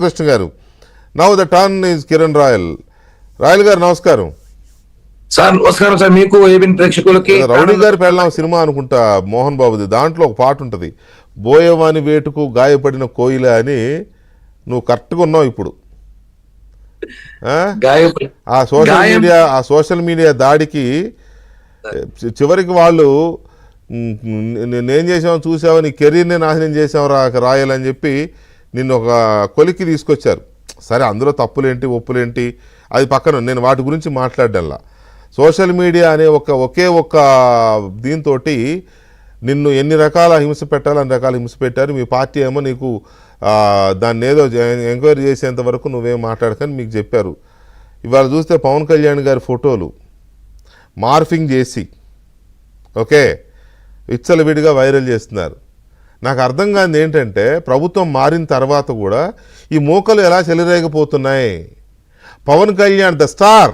కృష్ణ గారు. Now the turn is Kiran royal గారు నమస్కారం సార్. నమస్కారం సార్, మీకు ఏబిఎన్ ప్రేక్షకులకి. రౌడీ గారి పెళ్ళాం సినిమా అనుకుంటా మోహన్ బాబుది, దాంట్లో ఒక పాట ఉంటుంది, బోయవాని వేటుకు గాయపడిన కోయిల అని. నువ్వు కరెక్ట్గా ఉన్నావు ఇప్పుడు. ఆ సోషల్ మీడియా దాడికి చివరికి వాళ్ళు నేనేం చేసావు చూసావా, నీ కెరీర్ని నాశనం చేసావురా రాయల్ అని చెప్పి నిన్ను ఒక కొలిక్కి తీసుకొచ్చారు. సరే, అందులో తప్పులేంటి ఒప్పులేంటి అది పక్కన, నేను వాటి గురించి మాట్లాడల్లా. సోషల్ మీడియా అనే ఒకే ఒక్క దీంతో నిన్ను ఎన్ని రకాల హింస పెట్టాలో అన్ని రకాల హింస పెట్టారు. మీ పార్టీ ఏమో నీకు దాన్ని ఏదో ఎంక్వైరీ చేసేంత వరకు నువ్వేం మాట్లాడకని మీకు చెప్పారు. ఇవాళ చూస్తే పవన్ కళ్యాణ్ గారి ఫోటోలు మార్ఫింగ్ చేసి ఓకే విచ్చలవిడిగా వైరల్ చేస్తున్నారు. నాకు అర్థం కానిది ఏంటంటే, ప్రభుత్వం మారిన తర్వాత కూడా ఈ మూకలు ఎలా చెలరేగిపోతున్నాయి. Pawan Kalyan the star,